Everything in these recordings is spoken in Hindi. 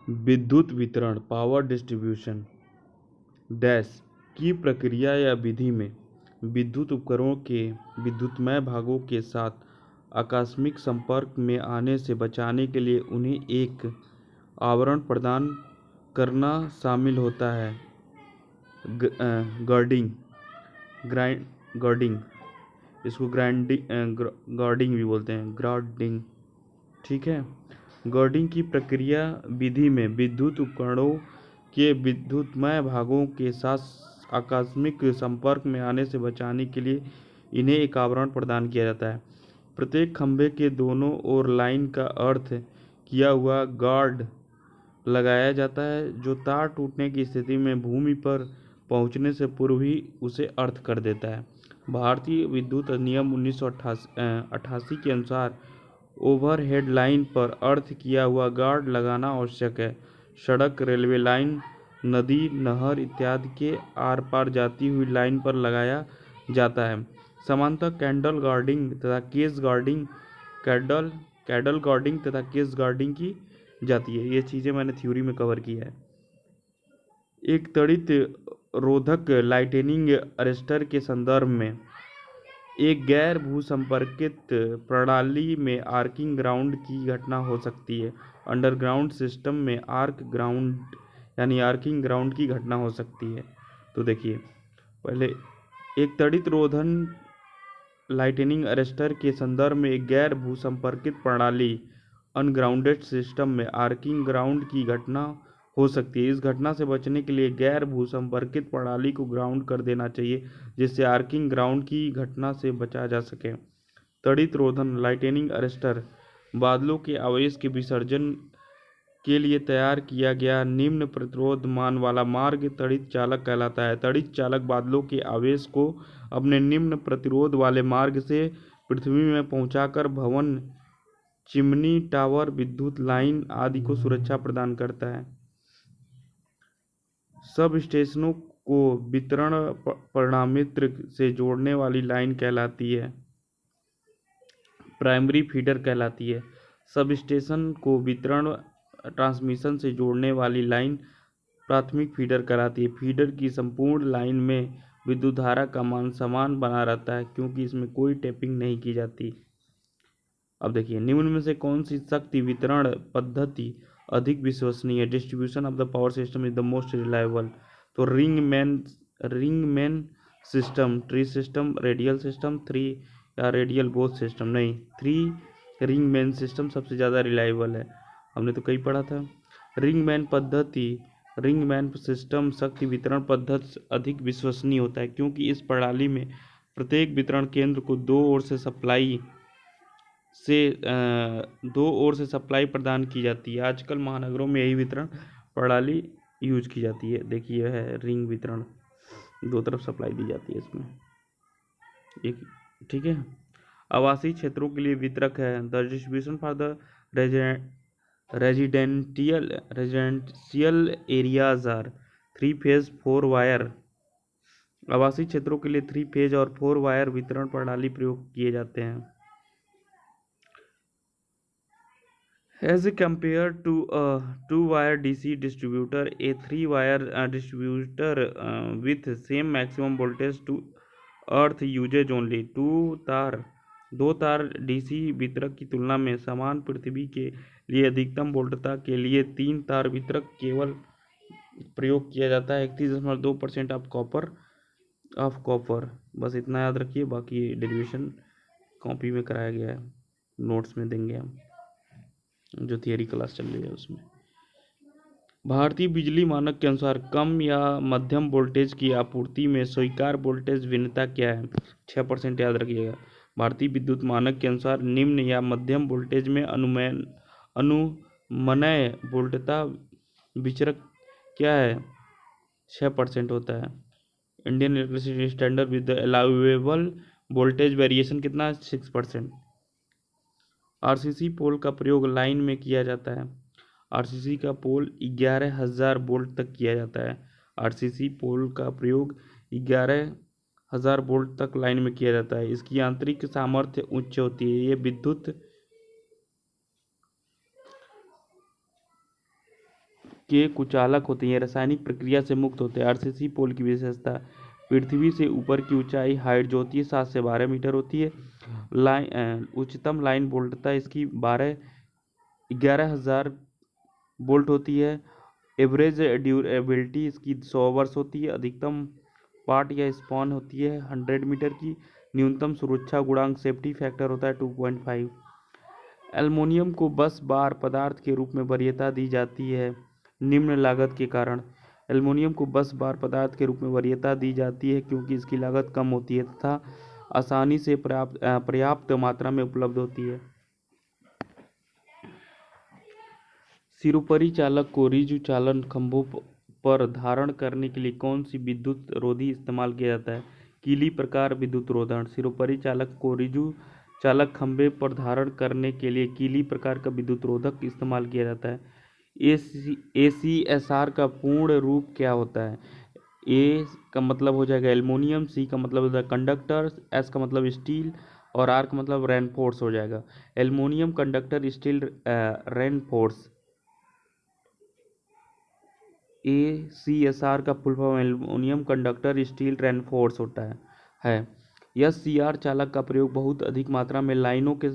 विद्युत वितरण पावर डिस्ट्रीब्यूशन डैश की प्रक्रिया या विधि में विद्युत उपकरणों के विद्युतमय भागों के साथ आकस्मिक संपर्क में आने से बचाने के लिए उन्हें एक आवरण प्रदान करना शामिल होता है। गर्डिंग गर्डिंग इसको गर्डिंग भी बोलते हैं, गर्डिंग। ठीक है। गर्डिंग की प्रक्रिया विधि में विद्युत उपकरणों के विद्युतमय भागों के साथ आकस्मिक संपर्क में आने से बचाने के लिए इन्हें एक आवरण प्रदान किया जाता है। प्रत्येक खंभे के दोनों ओर लाइन का अर्थ किया हुआ गार्ड लगाया जाता है, जो तार टूटने की स्थिति में भूमि पर पहुंचने से पूर्व ही उसे अर्थ कर देता है। भारतीय विद्युत अधिनियम 1988 के अनुसार ओवरहेड लाइन पर अर्थ किया हुआ गार्ड लगाना आवश्यक है। सड़क, रेलवे लाइन, नदी, नहर इत्यादि के आर पार जाती हुई लाइन पर लगाया जाता है। सामान्यतः कैडल गार्डिंग तथा केस गार्डिंग की जाती है। ये चीज़ें मैंने थ्योरी में कवर की है। एक त्वरित रोधक लाइटनिंग अरेस्टर के संदर्भ में एक गैर भूसंपर्कित प्रणाली में आर्किंग ग्राउंड की घटना हो सकती है। अंडरग्राउंड सिस्टम में आर्किंग ग्राउंड की घटना हो सकती है। तो देखिए, पहले एक त्वरित रोधन लाइटनिंग अरेस्टर के संदर्भ में एक गैर भूसंपर्कित प्रणाली अनग्राउंडेड सिस्टम में आर्किंग ग्राउंड की घटना हो सकती है। इस घटना से बचने के लिए गैर भूसंपर्कित प्रणाली को ग्राउंड कर देना चाहिए, जिससे आर्किंग ग्राउंड की घटना से बचा जा सके। त्वरित रोधन लाइटनिंग अरेस्टर बादलों के आवेश के विसर्जन के लिए तैयार किया गया निम्न प्रतिरोध मान वाला मार्ग त्वरित चालक कहलाता है। त्वरित चालक बादलों के आवेश को अपने निम्न प्रतिरोध वाले मार्ग से पृथ्वी में पहुंचाकर भवन, चिमनी, टावर, विद्युत लाइन आदि को सुरक्षा प्रदान करता है। सब स्टेशनों को वितरण परिणामित्र से जोड़ने वाली लाइन कहलाती है, प्राइमरी फीडर कहलाती है। सब स्टेशन को वितरण ट्रांसमिशन से जोड़ने वाली लाइन प्राथमिक फीडर कहलाती है। फीडर की संपूर्ण लाइन में विद्युत धारा का मान समान बना रहता है, क्योंकि इसमें कोई टैपिंग नहीं की जाती। अब देखिए, निम्न में से कौन सी शक्ति वितरण पद्धति अधिक विश्वसनीय है? Distribution of the power system is the most reliable. तो ring main system, tree system, radial system, three या रेडियल बोथ सिस्टम, नहीं, थ्री रिंग मैन सिस्टम सबसे ज़्यादा रिलायबल है। हमने तो कई पढ़ा था। रिंग मैन सिस्टम शक्ति वितरण पद्धति अधिक विश्वसनीय होता है, क्योंकि इस प्रणाली में प्रत्येक वितरण केंद्र को दो ओर से सप्लाई प्रदान की जाती है। आजकल महानगरों में यही वितरण प्रणाली यूज की जाती है। देखिए, यह है रिंग वितरण, दो तरफ सप्लाई दी जाती है इसमें एक। ठीक है। आवासीय क्षेत्रों के लिए वितरक है। The distribution for the residential areas are 3 phase 4 wire. आवासीय क्षेत्रों के लिए 3 फेज और 4 वायर वितरण प्रणाली प्रयोग किए जाते हैं। As compared to a 2-wire DC distributor, a 3-wire distributor with same maximum voltage to earth usage only. दो तार डीसी वितरक की तुलना में समान पृथ्वी के लिए अधिकतम वोल्टता के लिए 3 तार वितरक केवल प्रयोग किया जाता है। 31.2% ऑफ कॉपर। बस इतना याद रखिए, बाकी डेरिवेशन कॉपी में कराया गया है, नोट्स में देंगे हम, जो थियरी क्लास चल रही है उसमें। भारतीय बिजली मानक के अनुसार कम या मध्यम वोल्टेज की आपूर्ति में स्वीकार्य वोल्टेज भिन्नता क्या है? 6% याद रखिएगा। भारतीय विद्युत मानक के अनुसार निम्न या मध्यम वोल्टेज में अनुमन्य वोल्टता विचरण क्या है? 6% होता है। Indian electricity standard with the allowable voltage variation कितना है? 6%। आरसीसी पोल का प्रयोग लाइन में किया जाता है। आरसीसी का पोल 11,000 वोल्ट तक किया जाता है। आरसीसी पोल का प्रयोग 11,000 वोल्ट तक लाइन में किया जाता है। इसकी आंतरिक सामर्थ्य उच्च होती है। ये विद्युत के कुचालक होते हैं, ये रासायनिक प्रक्रिया से मुक्त होते हैं। आरसीसी पोल की विशेषता, पृथ्वी से ऊपर की ऊंचाई हाइट जो होती है 7 से 12 मीटर होती है। उच्चतम लाइन वोल्टता इसकी 11,000 वोल्ट होती है। एवरेज ड्यूरेबिलिटी इसकी 100 वर्ष होती है। अधिकतम पार्ट या स्पॉन होती है 100 मीटर की। न्यूनतम सुरक्षा गुणांक सेफ्टी फैक्टर होता है 2.5। एल्युमिनियम को बस बार पदार्थ के रूप में वरीयता दी जाती है निम्न लागत के कारण। एल्युमिनियम को बस बार पदार्थ के रूप में वरीयता दी जाती है क्योंकि इसकी लागत कम होती है तथा आसानी से पर्याप्त मात्रा में उपलब्ध होती है। सिरोपरिचालक को रिजु चालन खंभों पर धारण करने के लिए कौन सी विद्युत रोधी इस्तेमाल किया जाता है? कीली प्रकार विद्युत रोधन। सिरोपरिचालक को रिजु चालक खंभे पर धारण करने के लिए कीली प्रकार का विद्युत रोधक इस्तेमाल किया जाता है। ACSR का पूर्ण रूप क्या होता है? ए का मतलब हो जाएगा एल्युमिनियम, सी का मतलब होता है कंडक्टर, एस का मतलब स्टील और आर का मतलब रेनफोर्स हो जाएगा। Aluminium conductor steel reinforce. ACSR का full form aluminium conductor steel reinforce होता है। SCR चालक का प्रयोग बहुत अधिक मात्रा में लाइनों के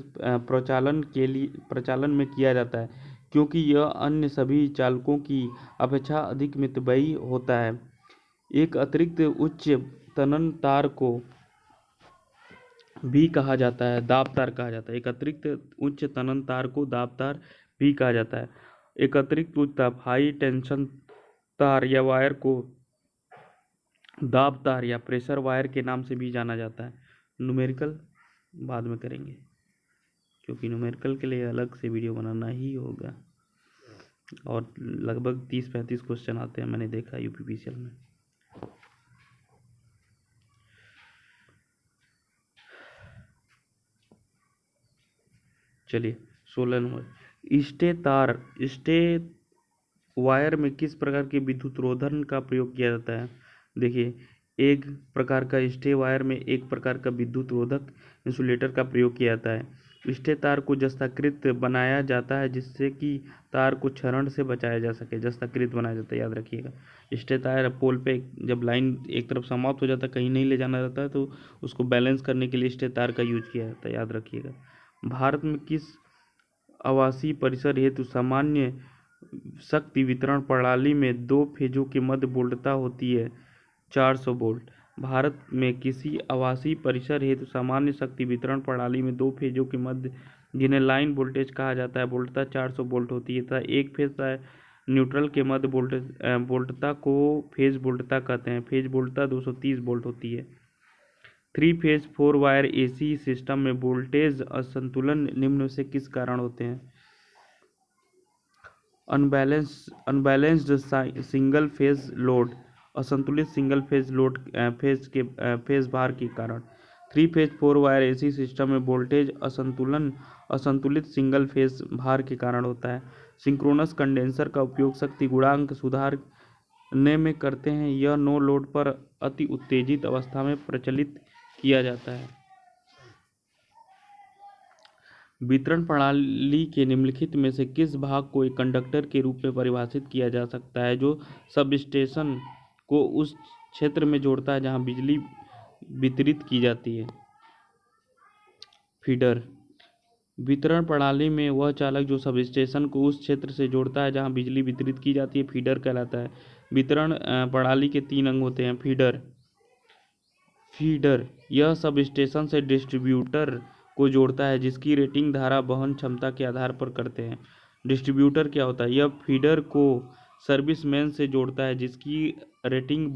प्रचालन में किया जाता है क्योंकि यह अन्य सभी चालकों की अपेक्षा अधिक मितव्ययी होता है। एक अतिरिक्त उच्च तनन तार को भी कहा जाता है दाब तार कहा जाता है। एक अतिरिक्त उच्च तनन तार को दाब तार भी कहा जाता है। एक अतिरिक्त उच्च ताप हाई टेंशन तार या वायर को दाब तार या प्रेशर वायर के नाम से भी जाना जाता है। न्यूमेरिकल बाद में करेंगे क्योंकि न्यूमेरिकल के लिए अलग से वीडियो बनाना ही होगा और लगभग 30-35 क्वेश्चन आते हैं, मैंने देखा यूपीपीसीएल में। चलिए 16 नंबर, स्टे वायर में किस प्रकार के विद्युत रोधन का प्रयोग किया जाता है? देखिए, एक प्रकार का स्टे वायर में एक प्रकार का विद्युत रोधक इंसुलेटर का प्रयोग किया जाता है। स्टे तार को जस्ताकृत बनाया जाता है जिससे कि तार को क्षरण से बचाया जा सके। जस्ताकृत बनाया जाता है, याद रखिएगा। स्टे तार पोल पे जब लाइन एक तरफ समाप्त हो जाता है, कहीं नहीं ले जाना रहता है, तो उसको बैलेंस करने के लिए स्टे तार का यूज किया जाता है, याद रखिएगा। भारत में किस आवासीय परिसर हेतु सामान्य शक्ति वितरण प्रणाली में 2 फेजों के मध्य वोल्टता होती है 400 वोल्ट? भारत में किसी आवासीय परिसर हेतु सामान्य शक्ति वितरण प्रणाली में 2 फेजों के मध्य, जिन्हें लाइन वोल्टेज कहा जाता है, वोल्टता 400 वोल्ट होती है तथा एक फेज न्यूट्रल के मध्य वोल्टता को फेज वोल्टता कहते हैं। फेज वोल्टता 230 वोल्ट होती है। 3 फेज 4 वायर AC सिस्टम में वोल्टेज असंतुलन निम्न से किस कारण होते हैं? अनबैलेंस्ड सिंगल फेज लोड, असंतुलित सिंगल फेज लोड फेज भार के कारण। 3 फेज 4 वायर AC सिस्टम में वोल्टेज असंतुलित सिंगल फेज भार के कारण होता है। सिंक्रोनस कंडेंसर का उपयोग शक्ति गुणांक सुधारने में करते हैं। यह नो लोड पर अति उत्तेजित अवस्था में प्रचलित किया जाता है। वितरण प्रणाली के निम्नलिखित में से किस भाग को एक कंडक्टर के रूप में परिभाषित किया जा सकता है जो सबस्टेशन को उस क्षेत्र में जोड़ता है जहां बिजली वितरित की जाती है? फीडर। वितरण प्रणाली में वह चालक जो सबस्टेशन को उस क्षेत्र से जोड़ता है जहां बिजली वितरित की जाती है फीडर कहलाता है। वितरण प्रणाली के 3 अंग होते हैं। फीडर यह सबस्टेशन से डिस्ट्रीब्यूटर को जोड़ता है जिसकी रेटिंग धारा वहन क्षमता के आधार पर करते हैं। डिस्ट्रीब्यूटर क्या होता है? यह फीडर को सर्विसमैन से जोड़ता है जिसकी रेटिंग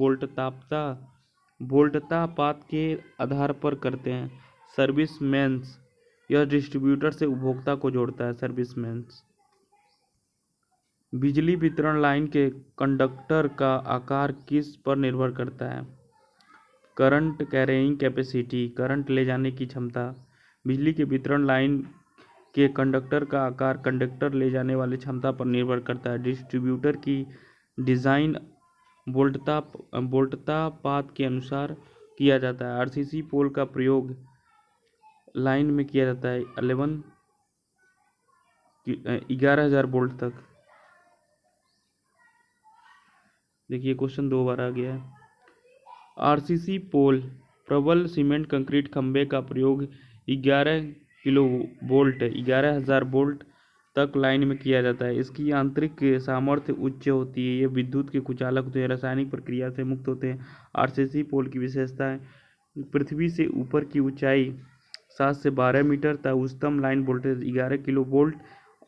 वोल्टतापात के आधार पर करते हैं। सर्विसमैन्स यह डिस्ट्रीब्यूटर से उपभोक्ता को जोड़ता है। सर्विसमैन्स। बिजली वितरण लाइन के कंडक्टर का आकार किस पर निर्भर करता है? करंट कैरिंग कैपेसिटी, करंट ले जाने की क्षमता। बिजली के वितरण लाइन के कंडक्टर का आकार कंडक्टर ले जाने वाली क्षमता पर निर्भर करता है। डिस्ट्रीब्यूटर की डिज़ाइन वोल्टतापात के अनुसार किया जाता है। आरसीसी पोल का प्रयोग लाइन में किया जाता है 11,000 वोल्ट तक। देखिए क्वेश्चन 2 बार आ गया है। आरसीसी पोल प्रबल सीमेंट कंक्रीट खंभे का प्रयोग 11 किलो वोल्ट 11,000 वोल्ट तक लाइन में किया जाता है। इसकी आंतरिक सामर्थ्य उच्च होती है। ये विद्युत के कुचालक होते हैं, रासायनिक प्रक्रिया से मुक्त होते हैं। आरसीसी पोल की विशेषताएं: पृथ्वी से ऊपर की ऊंचाई 7 से 12 मीटर तक, उच्चतम लाइन वोल्टेज 11 किलो वोल्ट,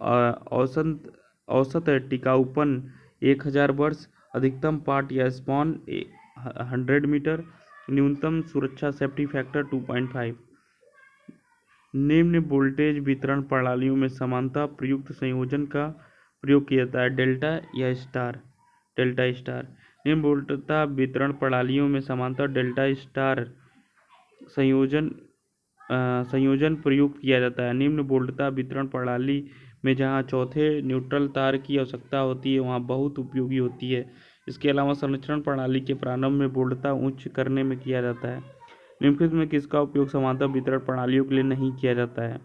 औसत औसत टिकाऊपन 1000 वर्ष, अधिकतम पाट या स्पॉन 100 मीटर, न्यूनतम सुरक्षा सेफ्टी फैक्टर 2.5। निम्न वोल्टेज वितरण प्रणालियों में समानता प्रयुक्त संयोजन का प्रयोग किया जाता है: डेल्टा या स्टार। Delta star. निम्न वोल्टता वितरण प्रणालियों में समांतर डेल्टा स्टार संयोजन संयोजन प्रयुक्त किया जाता है। निम्न वोल्टता वितरण प्रणाली में जहां चौथे न्यूट्रल तार की आवश्यकता होती है वहां बहुत उपयोगी होती है। इसके अलावा संरक्षण प्रणाली के प्रारंभ में वोल्टता उच्च करने में किया जाता है। निम्नलिखित में किसका उपयोग समांतर वितरण प्रणालियों के लिए नहीं किया जाता है?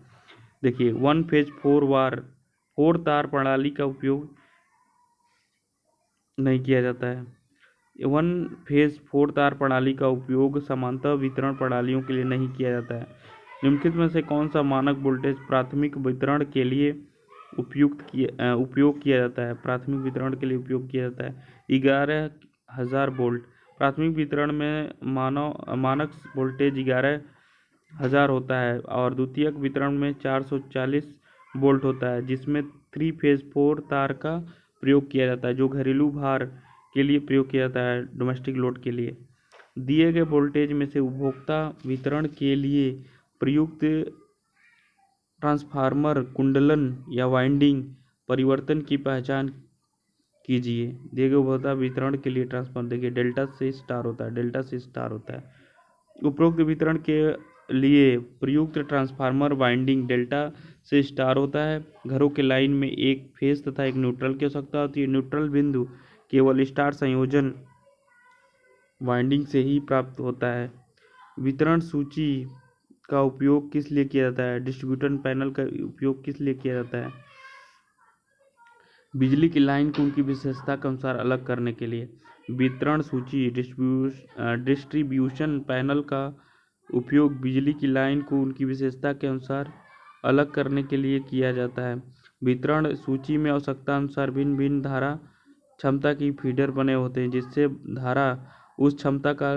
देखिए, 1 फेज 4 तार प्रणाली का उपयोग नहीं किया जाता है। 1 फेज 4 तार प्रणाली का उपयोग समांतर वितरण प्रणालियों के लिए नहीं किया जाता है। निम्नलिखित में से कौन सा मानक वोल्टेज प्राथमिक वितरण के लिए उपयोग किया जाता है? प्राथमिक वितरण के लिए उपयोग किया जाता है 11,000 वोल्ट। प्राथमिक वितरण में मानक वोल्टेज 11,000 होता है और द्वितीयक वितरण में 440 वोल्ट होता है, जिसमें 3 फेज 4 तार का प्रयोग किया जाता है, जो घरेलू भार के लिए प्रयोग किया जाता है, डोमेस्टिक लोड के लिए। दिए गए वोल्टेज में से उपभोक्ता वितरण के लिए प्रयुक्त ट्रांसफार्मर कुंडलन या वाइंडिंग परिवर्तन की पहचान कीजिए। दिए गए उपभोक्ता वितरण के लिए ट्रांसफार्मर, देखिए डेल्टा से स्टार होता है, डेल्टा से स्टार होता है। उपरोक्त वितरण के लिए प्रयुक्त ट्रांसफार्मर वाइंडिंग डेल्टा से स्टार होता है। घरों के लाइन में एक फेज तथा एक न्यूट्रल की आवश्यकता होती है। न्यूट्रल बिंदु केवल स्टार संयोजन वाइंडिंग से ही प्राप्त होता है। वितरण सूची का उपयोग किस लिए किया जाता है? डिस्ट्रीब्यूटर पैनल का उपयोग किस लिए किया जाता है? बिजली की लाइन को उनकी विशेषता के अनुसार अलग करने के लिए। वितरण सूची डिस्ट्रीब्यूशन पैनल का उपयोग बिजली की लाइन को उनकी विशेषता के अनुसार अलग करने के लिए किया जाता है। वितरण सूची में आवश्यकता अनुसार भिन्न भिन्न धारा क्षमता की फीडर बने होते हैं, जिससे धारा उस क्षमता का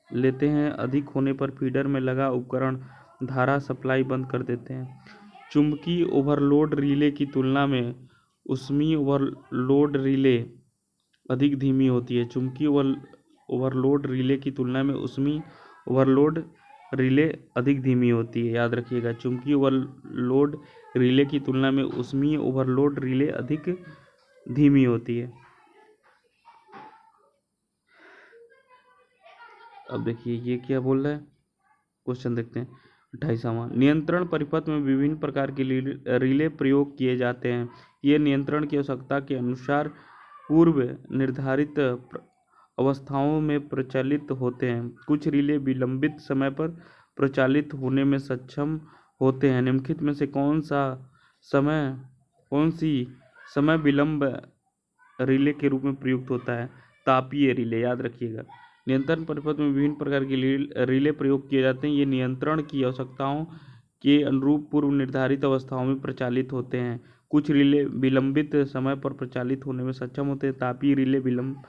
लेते हैं। अधिक होने पर फीडर में लगा उपकरण धारा सप्लाई बंद कर देते हैं। चुंबकीय ओवरलोड रिले की तुलना में ऊष्मीय ओवरलोड रिले अधिक धीमी होती है। चुंबकीय ओवरलोड रिले की तुलना में ऊष्मीय ओवरलोड रिले अधिक धीमी होती है। याद रखिएगा, चुंबकीय ओवरलोड रिले की तुलना में ऊष्मीय ओवरलोड रिले अधिक धीमी होती है। अब देखिए ये क्या बोल रहा है, क्वेश्चन देखते हैं। 28वां, नियंत्रण परिपथ में विभिन्न प्रकार के रिले प्रयोग किए जाते हैं। ये नियंत्रण की आवश्यकता के अनुसार पूर्व निर्धारित अवस्थाओं में प्रचालित होते हैं। कुछ रिले विलंबित समय पर प्रचालित होने में सक्षम होते हैं। निम्नलिखित में से कौन सी समय विलंब रिले के रूप में प्रयुक्त होता है? तापीय रिले। याद रखिएगा, नियंत्रण परिपथ में विभिन्न प्रकार के रिले प्रयोग किए जाते हैं। ये नियंत्रण की आवश्यकताओं के अनुरूप पूर्व निर्धारित अवस्थाओं में प्रचालित होते हैं। कुछ रिले विलंबित समय पर प्रचालित होने में सक्षम होते हैं। तापीय रिले विलंब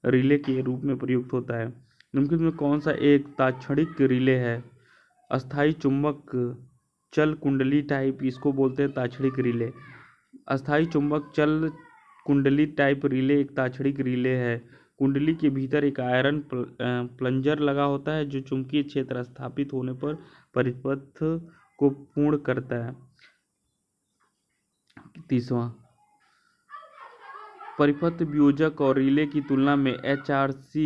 रिले के रूप में प्रयुक्त होता है। निम्नलिखित में कौन सा एक ताक्षणिक रिले है? अस्थायी चुंबक चल कुंडली टाइप, इसको बोलते हैं ताक्षणिक रिले। अस्थायी चुंबक चल कुंडली टाइप रिले एक ताक्षणिक रिले है। कुंडली के भीतर एक आयरन प्लंजर लगा होता है, जो चुंबकीय क्षेत्र स्थापित होने पर परिपथ को पूर्ण करता है। 30वां, परिपथ वियोजक और रिले की तुलना में HRC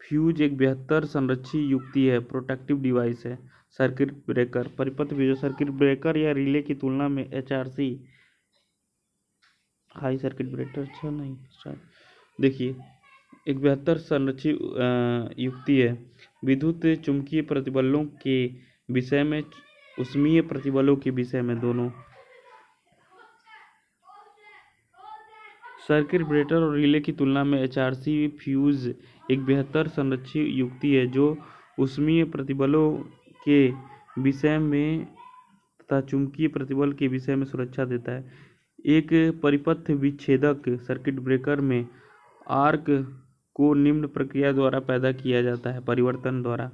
फ्यूज एक बेहतर संरक्षी युक्ति है, प्रोटेक्टिव डिवाइस है। सर्किट ब्रेकर, परिपथ वियोजक सर्किट ब्रेकर या रिले की तुलना में HRC हाई सर्किट ब्रेकर अच्छा नहीं शायद। देखिए, एक बेहतर संरक्षी युक्ति है। विद्युत चुंबकीय प्रतिबलों के विषय में, ऊष्मीय प्रतिबलों के विषय में दोनों। सर्किट ब्रेकर और रिले की तुलना में एचआरसी फ्यूज एक बेहतर संरक्षित युक्ति है जो ऊष्मीय प्रतिबलों के विषय में तथा चुंबकीय प्रतिबल के विषय में सुरक्षा देता है। एक परिपथ विच्छेदक सर्किट ब्रेकर में आर्क को निम्न प्रक्रिया द्वारा पैदा किया जाता है। परिवर्तन द्वारा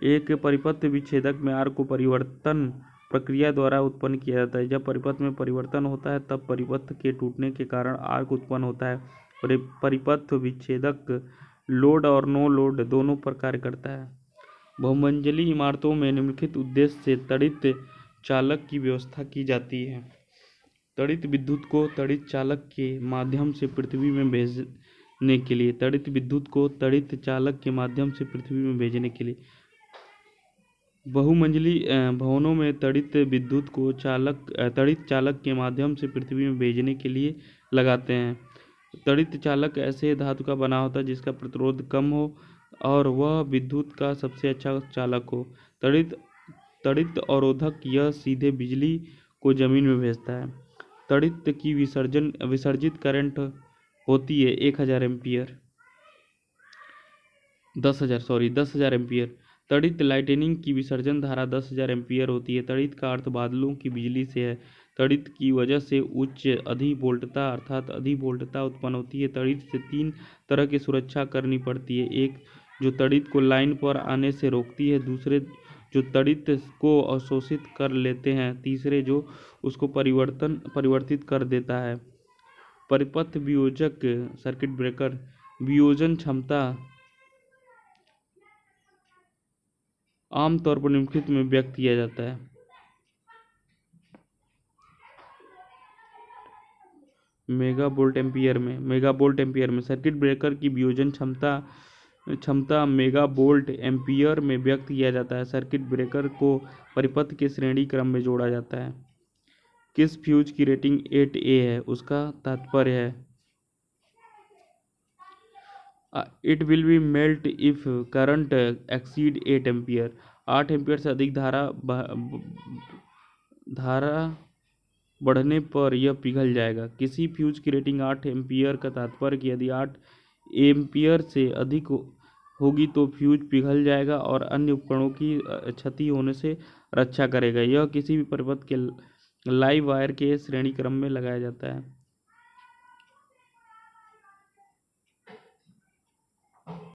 एक परिपथ विच्छेदक में आर्क को परिवर्तन प्रक्रिया द्वारा उत्पन्न किया जाता है। जब परिपथ में परिवर्तन होता है तब परिपथ के टूटने के कारण आर्क उत्पन्न होता है। परिपथ विच्छेदक लोड और नो लोड दोनों पर कार्य करता है। बहुमंजिली इमारतों में निम्नलिखित उद्देश्य से तड़ित चालक की व्यवस्था की जाती है। तड़ित विद्युत को तड़ित चालक के माध्यम से पृथ्वी में भेजने के लिए तड़ित विद्युत को तड़ित चालक के माध्यम से पृथ्वी में भेजने के लिए बहुमंजिली भवनों में तड़ित विद्युत को तड़ित चालक के माध्यम से पृथ्वी में भेजने के लिए लगाते हैं। तड़ित चालक ऐसे धातु का बना होता है जिसका प्रतिरोध कम हो और वह विद्युत का सबसे अच्छा चालक हो। तड़ित अवरोधक यह सीधे बिजली को जमीन में भेजता है। तड़ित की विसर्जित करंट होती है 1000 एम्पियर 10,000 एम्पियर। तड़ित लाइटनिंग की विसर्जन धारा 10,000 एम्पियर होती है। तड़ित का अर्थ बादलों की बिजली से है। तड़ित की वजह से उच्च अधिवोल्टता अर्थात अधिवोल्टता उत्पन्न होती है। तड़ित से 3 तरह की सुरक्षा करनी पड़ती है। एक जो तड़ित को लाइन पर आने से रोकती है, दूसरे जो तड़ित को अवशोषित कर लेते हैं, तीसरे जो उसको परिवर्तित कर देता है। परिपथ वियोजक सर्किट ब्रेकर वियोजन क्षमता आमतौर पर निम्नलिखित में व्यक्त किया जाता है। मेगावोल्ट एम्पियर में सर्किट ब्रेकर की वियोजन क्षमता मेगावोल्ट एम्पियर में व्यक्त किया जाता है। सर्किट ब्रेकर को परिपथ के श्रेणी क्रम में जोड़ा जाता है। किस फ्यूज की रेटिंग 8A है? उसका तात्पर्य है it will be melt if current exceed 8 ampere. 8 ampere से अधिक धारा बढ़ने पर यह पिघल जाएगा। किसी फ्यूज की रेटिंग 8 एम्पियर का तात्पर्य कि यदि 8 एम्पियर से अधिक होगी तो फ्यूज पिघल जाएगा और अन्य उपकरणों की क्षति होने से रक्षा करेगा। यह किसी भी परिपथ के लाइव वायर के श्रेणी क्रम में लगाया जाता है।